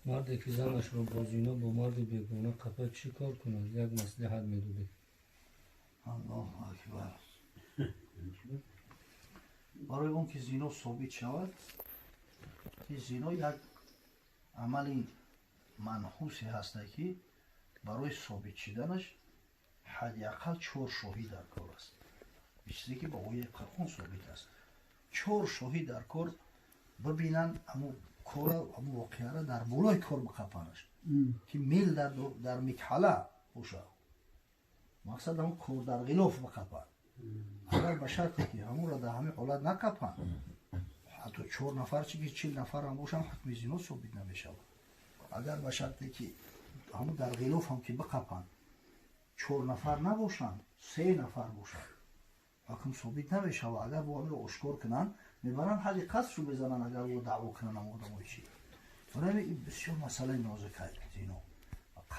مردی که زنش رو با زینا با مرد بیگانه قپه چی کار کند؟ یک مصلحت میدوده. الله اکبر. برای اون که زینا ثابت شود، که زینا یک عملی منحوسی هسته که برای ثابت شدنش حداقل 4 شاهد در کار است. چیزی که با اوی قرآن ثابت است. 4 شاهد در کار ببینن امو کار امو واقعه را در بالای کار بقپنش که میل در مکحله باشه. مقصد همون کار در غلاف بقپن. اگر به شرطی که همون را در همه حالت نقپن، حتی 4 نفر چی که 40 نفر هم باشن حکم زنا ثابت نمیشه. اگر به شرطی که همون در غلاف هم که بقپن 4 نفر نباشن، 3 نفر باشن، حکم ثابت نمیشه. و اگر با همین رو اشکار کنن میبرن حد قصد رو بزنن. اگر او دعوا کنن هم آدم چی برای این بسیار مسئله نازکه زینا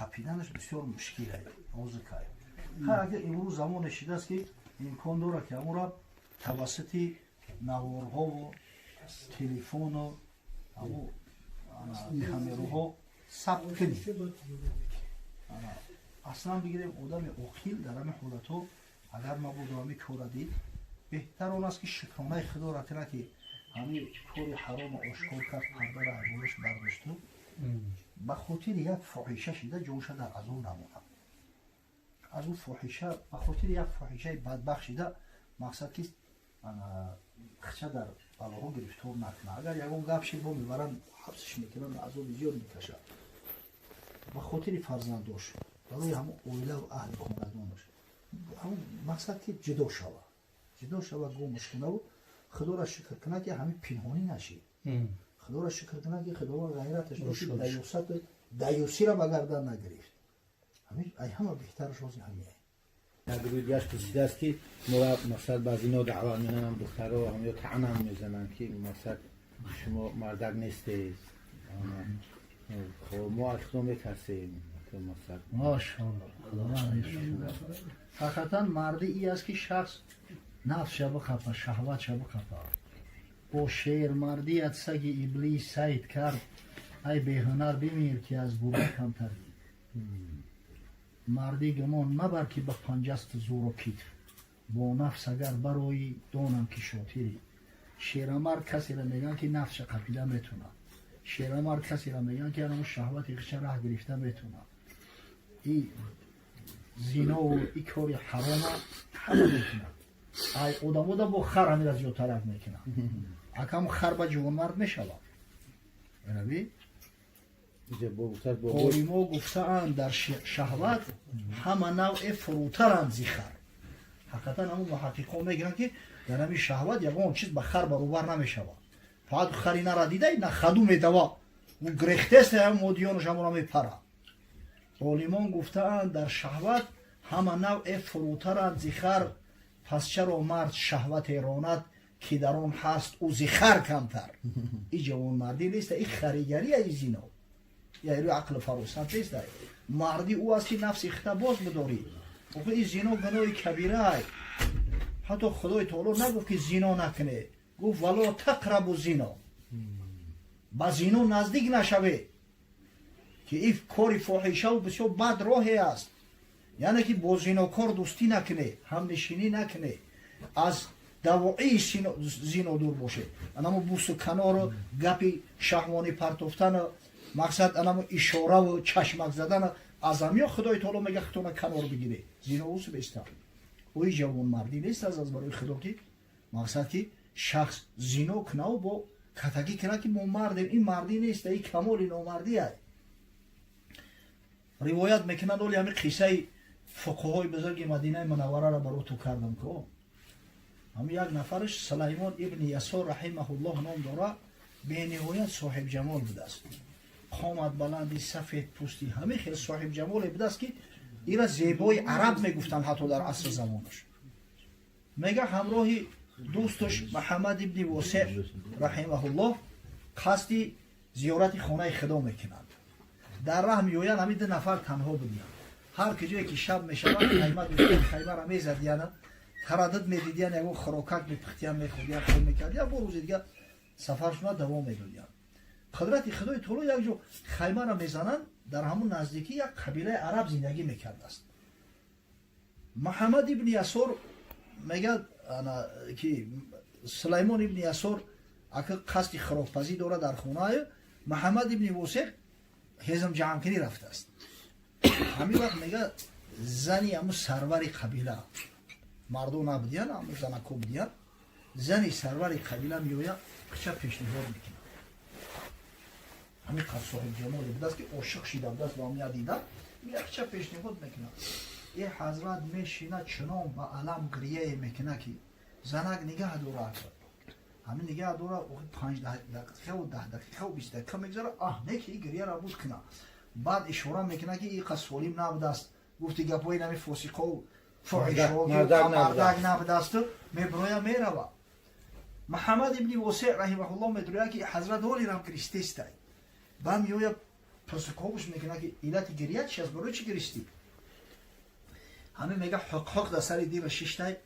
قپیدنش بسیار مشکله، نازکه. خیر اگر امروز زمان شده است که امکان داره که امو را توسط نوارها و تلفن و کامیراها ثبت کنیم. اصلا بگیریم آدم عاقل در همین حالتها اگر مبادا همین کار دید، بهتر اون است که شکرانه خدا را کنه که همین کار حرام آشکار کرد، پرده را عبورش برداشته به خاطر یک فاحشه شده جونش در از اون نمونه. از اون فاحشه به خاطر یک فاحشه بدبخت شده، مقصد که خچه در بلاها گرفتار نکنه. اگر یکون گپ شد با میبرن حبسش میکنن، عذاب زیاد میکشه. به خاطر فرزند داشت برای همون اویله و اهل خاندانش همون مقصد که جدا شود گو مشکنه و خدا را شکر کنه که همین پنهانی نشید. خدا را شکر کنه که خدا را غیرتش داشت، دیوسی را بگردن نگرفت. همین ای همه بهترش روزی همیه. نگوید یش پرسیده است که مقصد بعض اینا دعوا میکنن هم دخترها هم یا طعن هم میزنن که مقصد شما مردک نیستید. خب ما از خدا میترسیم که مقصد ماشاءالله. حقیقتا مردی ای است که شخص نفس شبه خفه، شهوت شبه خفه. با شیر مردی از سگ ابلیس سید کرد، ای به هنر بمیر که از گوبه کمتر. مردی گمان مبر که به پنجست زور و کیف، با نفس اگر برای دانم که شاطری. شیر مرد کسی را میگن که نفس قپیده میتونه. شیر مرد کسی را میگن که همون شهوت خش راه گرفته میتونه. این زنا و این کاری حرام همه میکنه. ای آدم دا با خر همین از یو طرف میکنه. اکم خر با جوان مرد میشود. بنابی قولیما گفتن در شهوت همه نوع فروترند زی خر. حقیقتا همون محققا میگن که در همین شهوت یکان چیز به خر برابر نمیشود. فقط خری نرا دیده نه خدو میدوا و گرخته است هم مودیانش همون میپره. قولیما گفتن در شهوت همه نوع فروترند زی خر، پس چرا مرد شهوت راند که در آن هست او زی خر کمتر. این جوان مردی نیست، این خریگری ای زینا. یعنی عقل فروسنت نیست. مردی او است که نفس اختباس بداری. و این زنا گناه کبیره ای. حتی خدای تعالی نگفت که زنا نکنه، گفت ولا تقربوا الزنا. با زنا نزدیک نشوه که این کار فاحشه و بسیار بد راهی است. یعنی که با زناکار دوستی نکنه، هم نشینی نکنه، از دواعی زنا دور باشه. انما بوس و کنار و گپی شهوانی پرتفتن، مقصد انما اشاره و چشمک زدن از همیا خدای تعالی میگه خطونه کنار بگیره. زنا اوس بیسته. اوی جوان مردی نیست از برای خدا که مقصد که شخص زنا کنه و با کتگی کنه که ما مردیم. این مردی نیست، این کمال نامردی است. روایت میکنن اولی همین قصه فقهای بزرگ مدینه منوره را برای تو کردم که همین یک نفرش سلیمان ابن یسار رحمه الله نام داره، به نهایت صاحب جمال بوده است. قامت بلندی، سفید پوستی، همه خیلی صاحب جمال بوده است که این را زیبای عرب میگفتن حتی در عصر زمانش. میگه همراه دوستش محمد ابن واسع رحمه الله قصدی زیارت خانه خدا میکنند. در راه میویان همین 2 نفر تنها بودند. هر کجایی که شب میشود خیمه را میزدیان، تردد میدیدیان، یکو خوراکک میپختیان، میخوردیان، خون میکردیان، با روز دیگه سفرشون دوام میدادیان. قدرت خدای طولو یک جو خیمه را میزنند در همون نزدیکی یک قبیله عرب زندگی میکرده است. محمد ابن یسور میگه که سلیمان ابن یسور اگه قصد خرابپزی داره در خونه محمد ابن واسق هزم جمع رفته است. همین وقت میگه زنی همون سرور قبیله مردم نبودیان همون زنکو بودیان زنی سرور قبیله میویا خچه پیشنهاد میکنه. همین قصد صاحب جمال بود است که عاشق شده بود است و همین دیده میگه خچه پیشنهاد میکنه. ای حضرت میشینه چنان با علم گریه میکنه که زنک نگه دوره کرد. همین نگه دوره 5 دقیقه و 10 دقیقه و 20 دقیقه میگذاره نه که این گریه را بود کنه. بعد اشاره میکنه که این قصد سلیم نبوده است. گفتی گپوی نمی فوسیقه و فعیشه و مردک نبوده است میبرویه میروه. محمد ابن واسع رحمه الله میدرویه که حضرت اولی رم گریسته است. بعد میویا پرسکوبش میکنه که علت گریه چی است؟ برای چی گریستی؟ همه میگه حق در سر دی و ششتای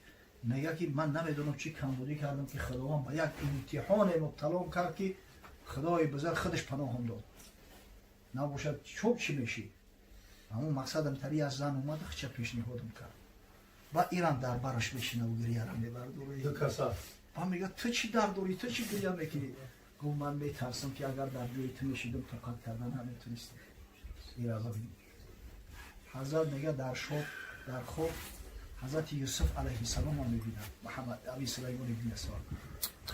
میگه که من نمیدونم چی کمبودی کردم که خداوند با یک امتحان مبتلا کرد که خدای بزرگ خودش پناهم داد. نباشد چوب چی میشی؟ همون مقصدم تری از زن اومد خچه پیشنهادم کرد. با ایران در برش بشینه و گریه را میبرد. دو کسا. با میگه تو چی درد داری؟ تو چی گریه میکنی؟ گفت من میترسم که اگر در جوی تو میشیدم طاقت کردن نمیتونستم. ایران ببینیم. حضرت میگه در خواب حضرت یوسف علیه السلام رو میبینم. محمد ابی سلیمان ابن یسار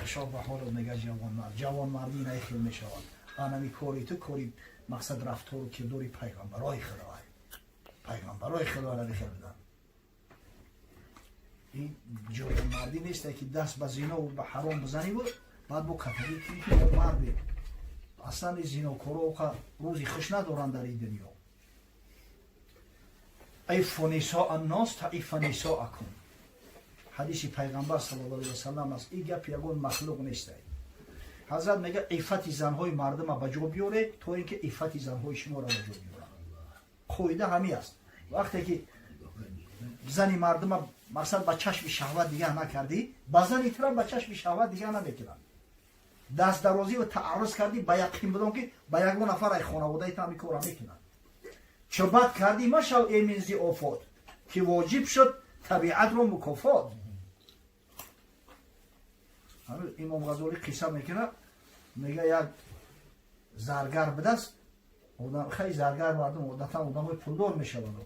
خواب و حال میگه جوان مردی نیخیل میشوند. آنمی کوری تو کوری مقصد رفتار و کردوری پیغمبرای خدا را بخیر بدن. این جوان مردی نیست که دست به زنا و به حرام بزنی بود بعد با کتبی که مردی اصلا زنا کورو روزی خوش ندارن در این دنیا. عیف نساء الناس تعیف نساءکم. حدیث پیغمبر صلی الله علیه و سلم است. این گپ یگون مخلوق نیست. حضرت میگه عفت زنهای مردم به جا بیاره تا اینکه عفت زنهای شما را به جا بیاره. قاعده همین است. وقتی که زنی مردم مقصد با چشم شهوت دیگه نکردی با زنی طرف با چشم شهوت دیگه نمیکنن. دست درازی و تعرض کردی با یقین بدون که با یک نفر ای خانواده تا میکورا میکنن. چه بد کردی مشو ایمنزی آفات که واجب شد طبیعت رو مکافات. امام غزالی قصه میکنه میگه یک زرگر بدست خیلی زرگر مردم عادتا آدمای پولدار میشوند.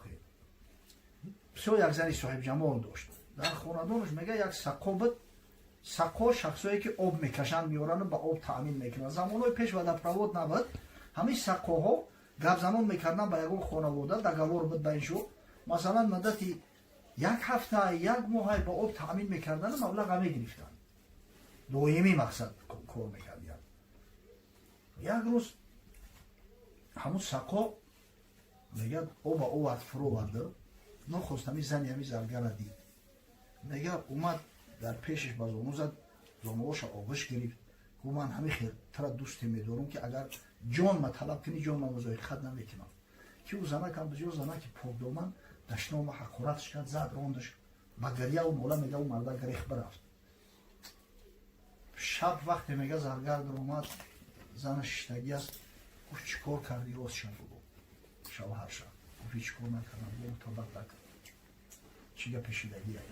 بسیار یک زنی صاحب جمال داشت. در خاندانش میگه یک سقا بود. سقا شخصایی که آب میکشند میارن و با آب تامین میکنن. زمانهای پیش ودپرواد نبود. همین سقاها گپ زنان میکردن با یگون خانواده دگوار بود بینشو مثلا مدتی یک هفته یک ماه با آب تامین میکردن و مبلغ میگرفتن. دویمی مقصد کار میکردن. یک روز همون سقا میگه او با او فرو ورده نخواست همی زنی همی زرگر دید. میگه اومد در پیشش با زانو زد زانوهاش آغش گرفت. گفت من همی خیلی تر دوستی میدارم که اگر جان ما طلب کنی جان ما مزای خد نمیکنم. که او زنک هم بجور زنک پاک دامن دشنام حقارتش کرد زد راندش با گریه و مولا میگه او مرده گریخ برفت. شب وقتی میگه زرگر در اومد زنش شتگی است. گفت چیکار کردی راست شب بگو. شوهر شد. گفت چیکار نکردم بگو تا بد نکن. چیگه پیشیدگی هایی.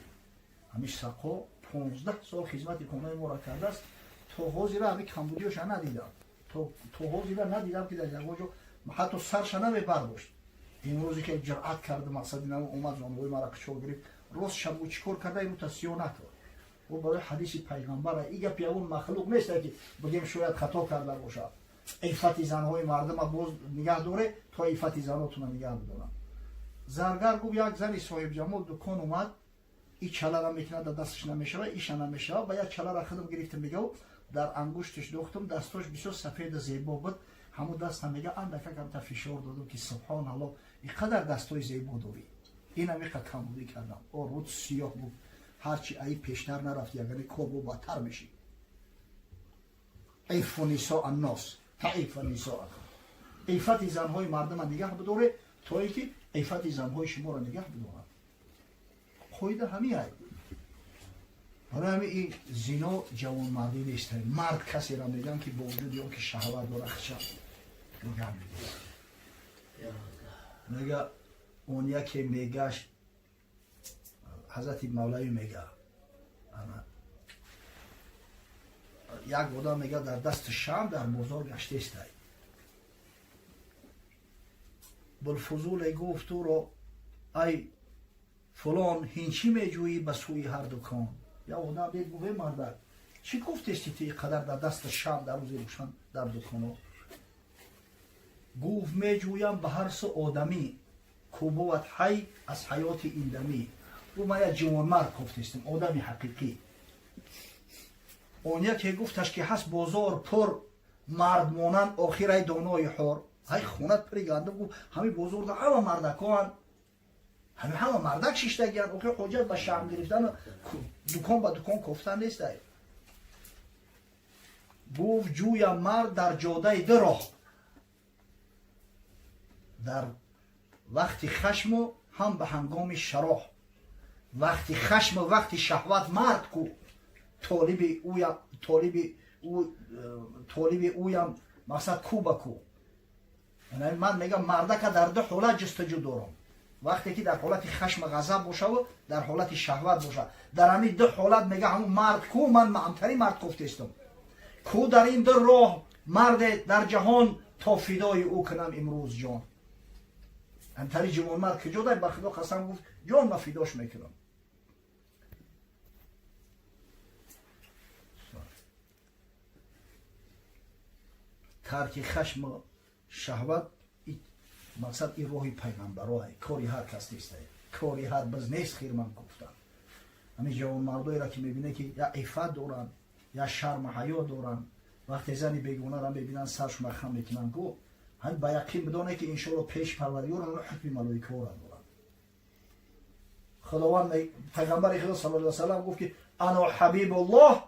همیش سقا 15 سال خدمت کنه ما را کرده است. تا حوزی را همی کمبودیوش ندیدم. تا حوزی را ندیدم که در جواب جو حتی سرش نمیبرداشت. این روزی که جرأت کرده مقصد اینم اومد زانوی مرا قشور گرفت. روز شب او چیکار کرده اینو تصیح نکرد. او برای حدیث پیغمبر این گپ اون مخلوق نیست که بگیم شاید خطا کرده باشه. عفت زنهای مردم باز نگه داره تا عفت زناتون نگه بدارن. زرگر گفت یک زنی صاحب جمال دکان اومد. این چله را میکنه در دستش نمیشه ایش نمیشه و یک چله را خودم گرفتم میگه در انگشتش دوختم دستاش بسیار سفید زیبا بود. همون دست هم میگه اندک کم تا فشار دادم که سبحان الله اینقدر دستای زیبا داری. اینم یک کم بودی کردم. رود سیاه بود. هرچی ای پیشتر نرفت یعنی کابو بدتر میشی. عیف نساء الناس تعیف نساء. عفت زنهای مردم نگه بداره تا اینکه عفت زنهای شما را نگه بدارن. قاعده همین است. حالا همین این زنا جوانمردی نیست. مرد کسی را میگن که با وجود اون که شهوت داره خشم میگن میگه اون یکی میگه حضرت مولوی میگه یک آدم میگه در دست شام در بازار گشته است. بلفضول گفت تو رو ای فلان هینچی میجویی به سوی هر دکان. یا آدم دید گوه مردک چی گفتستی تی قدر در دست شام در روز روشن در دکانو؟ گفت میجویم به هر سو آدمی کو بود حی از حیات این دمی. او ما یک جوان مرد گفتستیم آدمی حقیقی. اون یکی گفتش که هست بازار پر مرد مانند آخر ای دانای حر. ای خونت پریگنده گفت همه بازار در همه مردکان همه مردک شیشتگیان اوکی حجت به شام گرفتن دکان به دکان کفتن نیست. گفت جویم مرد در جاده دراه در وقتی خشم و هم به هنگام شراه. وقتی خشم و وقتی شهوت مرد کو طالب اویم مقصد کو به کو. یعنی من میگم مرده که در دو حالت جستجو دارم. وقتی که در حالت خشم غضب باشه و در حالت شهوت باشه در همین دو حالت میگه همون مرد کو من معمتری مرد گفتستم کو در این دو راه مرد در جهان تا فدای او کنم امروز جان. انتری جوان مرد که جدا بر خدا قسم گفت جان ما فداش میکنم. ترک خشم شهوت مقصد این روحی پیغمبرای کاری هر کس نیست. کاری هر بز نیست خیر من گفتم. همین جوان مردایی را که میبینه که یا عفت دارن یا شرم و حیا دارن وقتی زنی بیگونه را میبینن سرشون خم میکنن گو هم با یقین بدانه که انشاءالله پیش پروردگار را حکم ملائکه را دارن. خداوند پیغمبر خدا صلی الله علیه و سلم گفت که انا حبیب الله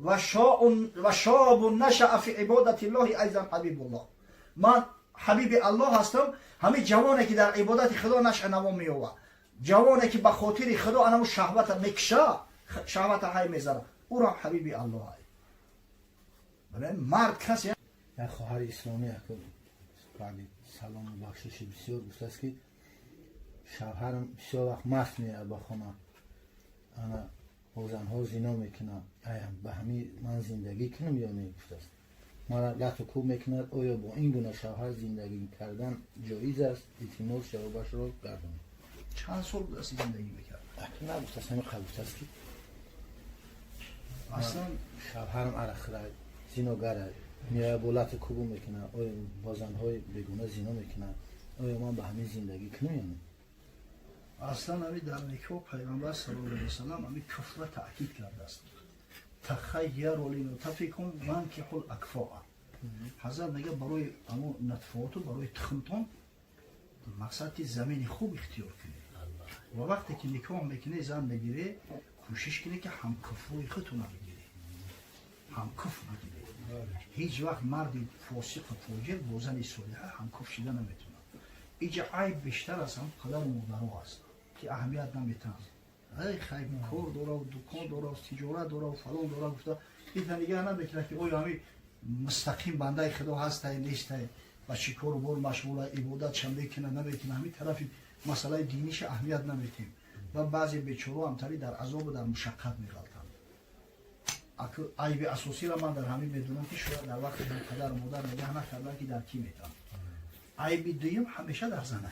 و شاب نشأ فی عبادت الله ایضا حبیب الله. من حبیب الله هستم. همین جوانی که در عبادت خدا نشأ نوا می‌یابد جوانی که به خاطر خدا انمو شهوت میکشه شهوت های میزنه او را حبیب الله های. برای مرد کسی یک خواهر اسلامی بعد سلام و بخشش بسیار گفت است که شوهرم بسیار وقت مست میاد با خانه انا با زنها زنا میکنم ایم به همین من زندگی کنم یا نه گفت است مرا لطکو میکند آیا با این گونه شوهر زندگی کردن جایز است احتمال جوابش را گردم. چند سال بود است زندگی میکرد؟ نه گفت است همین قبول است که اصلا شوهرم عرخره زناگره میاد با لطکو میکنه آیا با زنهای بیگونه زنا میکنه آیا من به همین زندگی کنم یا نه؟ اصلا همین در نکاح پیغمبر صلی الله علیه و سلم همین کفر را تأکید کرده است. تخیر لنطفکم وانکحوا الاکفاء. حضرت میگه برای اما نطفات و برای تخمتون مقصد زمین خوب اختیار کنید و وقتی که نکاح میکنه زن بگیره کوشش کنه که هم کفوی خودتون بگیره هم کف بگیره. هیچ وقت مردی فاسق و فاجر با زن صالحه هم کف شده نمیتونه. اینجا عیب بیشتر از هم پدر و مادرها است که اهمیت نمیتن. ای خیلی کار داره و دکان داره و تجارت داره و فلان داره گفته این نگه نمیکنه که اوی همی مستقیم بنده خدا هست نیست و چی کار بر مشغول عبادت شنبه کنه نمیکنه همین طرفی مسئله دینیش اهمیت نمیتیم و بعضی بیچاره همتری در عذاب و در مشقت میغلطند. عیب اساسی را من در همین میدونم که شاید در وقت من پدر و مادر نگه نکردن که در کی میتن. عیب دویم همیشه در زنه.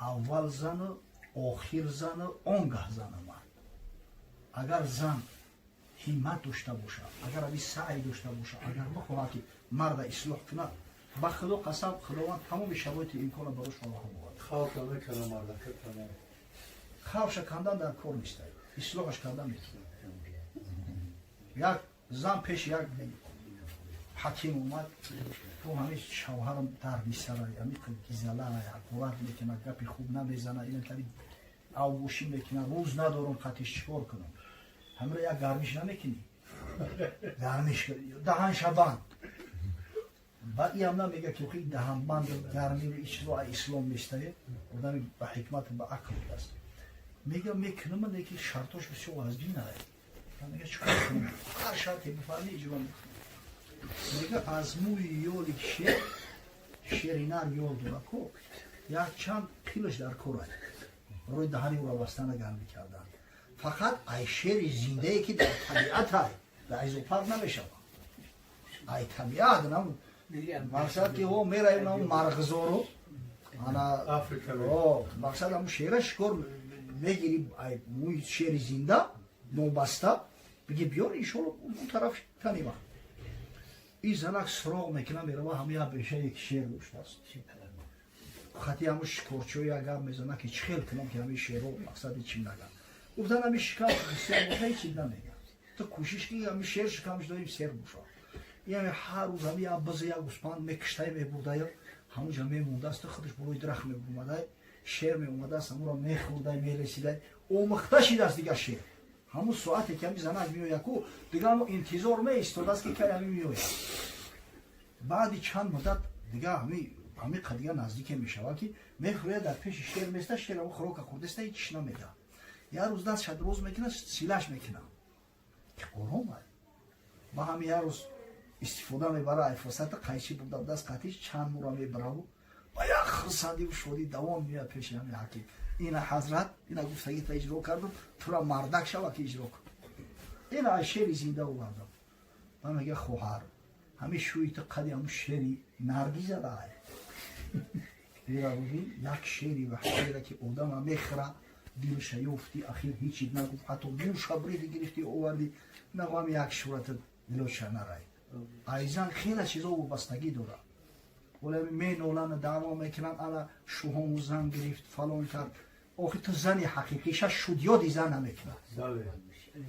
اول زن و آخر زن و آنگه زن مرد. اگر زن همت داشته باشه اگر ابی سعی داشته باشه اگر بخواه که مرد اصلاح کنه با خدا قسم خداوند تمام شرایط امکان براش فراهم بود. خواب میکنه مرد که تمام خوابش کندن در کار نیست اصلاحش کردن میتونه. یک زن پیش یک حکیم اومد تو همیشه شوهرم در بیسره همی گیزله حقورت میکنه گپی خوب نمیزنه این تری آوگوشی میکنه روز ندارم قطعش چیکار کنم. همراه یک گرمیش نمیکنی گرمیش کنی دهنش بند بعد این هم نمیگه که خیلی دهن بند گرمی رو اجرای اسلام نیسته آدمی به حکمت به عقل است. میگم میکنم من یکی شرطاش بسیار از بین نهایی میگه چکار کنم هر شرطی بفهمی اجرا میکنم میگه از موی یولی شیر اینار یول دونه کو یک چند کیلوش در کورای روی دهانی او را بستن گرم میکردن فقط ای شیر زنده ای که در طبیعت های در ایزوپارک نمیشه ای طبیعت نمون مقصد که او میره اون مرغزارو انا مقصد همون شیره شکر میگیری موی شیر زنده نوبسته بگی بیار ایشون اون طرف تنیمه این زنک سراغ میکنه میره و همه بیشه یک شیر دوشت است خطی همون شکرچوی اگر میزنه که چخیل کنم که همه شیر رو مقصد چیم نگم گفتن همه شکر بسیار بوده چیم نمیگم تو کوشش که همه شیر شکمش داریم سیر بوشه یعنی هر روز همه یا بزه یا گسپان میکشتای میبوده همون جا میمونده است خودش بروی درخت میبوده شیر میومده است همون را میخورده میرسیده او مختشید است دیگه شیر همون ساعتی که همی زنک میوید که دیگه همون انتظار میستود است که که همی میوید بعدی چند مدت دیگه همی قدیه نزدیک میشود که میخوره در پیش شیر میسته شیر همون خروک خوردسته هیچ نمیده یه روز دست شد روز میکنه سیلش میکنه که قرآن با همی یه روز استفاده میبره فرصت قیچی بوده دست قطیش چند مورا میبره و یک خرسندی و شدی دوام میاد پیش همی حکیم اینا حضرت اینا گفتگی تا اجرا کردم تو را مردک شوه که اجرا کن اینا شیری زنده و بردم من میگه خوهر همه شوی تو قدی همون شیری نرگیزه داره اینا بودی یک شیری و شیره که آدم هم میخره دیلش یفتی اخیر هیچی نگفت حتی دور شبریدی گرفتی اووردی نگو هم یک شورت دلوش نرای ایزان خیلی چیزا و بستگی داره ولی می نولان دعوا میکنن انا شوهان و زن گرفت فلان کرد آخی تو زنی حقیقیش شد یادی زن نمیکنه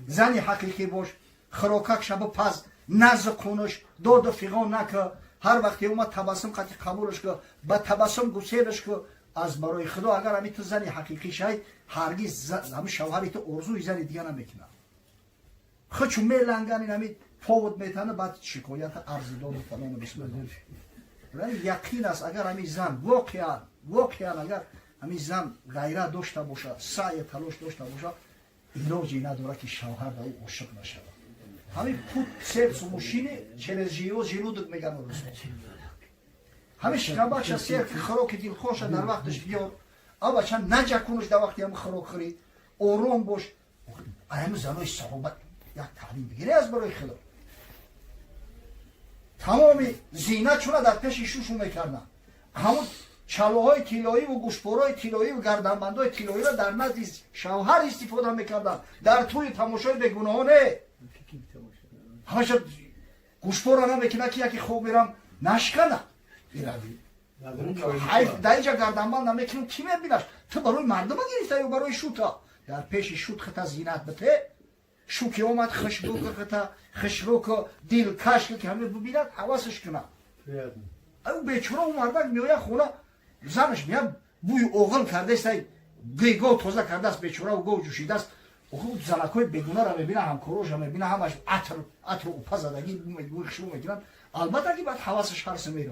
زنی حقیقی باش خراکک شب پس نزد کنش داد و فیغان نکه هر وقتی اومد تبسم قطعی قبولش که با تبسم گسیلش که از برای خدا اگر همی تو زنی حقیقی شای هرگز همی شوهری تو ارزوی زنی دیگه نمیکنه خود چون میلنگن این همی پاود میتنه بعد شکایت عرضی داد و فلان بسم الله ولی یقین است اگر همی زن واقعا اگر همی زن غیره داشته باشه سعی تلاش داشته باشه علاجی نداره که شوهر به او عاشق نشود همین پود سرس و مشینه через желудок میگن روز همین شکمبخش است که خوراک دلخوش در وقتش بیار اما چند نجکنش در وقتی هم خوراک خورید آروم باش همین زنای صحابت یک تعلیم بگیری از برای خدا تمام زینت چونه در پیش ایشون میکردن همون چلوهای طلایی و گوشتبرهای طلایی و گردنبندهای طلایی را در نزد شوهر استفاده میکردن در توی تماشای بیگناهانه همش گوشتبر را نمیکنه که یکی خوب میرم نشکنه در اینجا گردنبند نمیکنم کی میبینش تو برای مردم گرفته یا برای شوتا در پیش شوت خطا زینت بته شوکی اومد خشبوک خطا خشروک دلکش که همه ببیند حواسش کنه او بیچاره اون مردک میوید خونه زنش میاد بوی اوغل کرده است گیگو تازه کرده است بیچاره و گو جوشیده است او زنکای بیگونه را میبینه همکاروش را میبینه همش عطر و پا زدگی بوی خشبو میکنن البته که بعد حواسش هرسه میره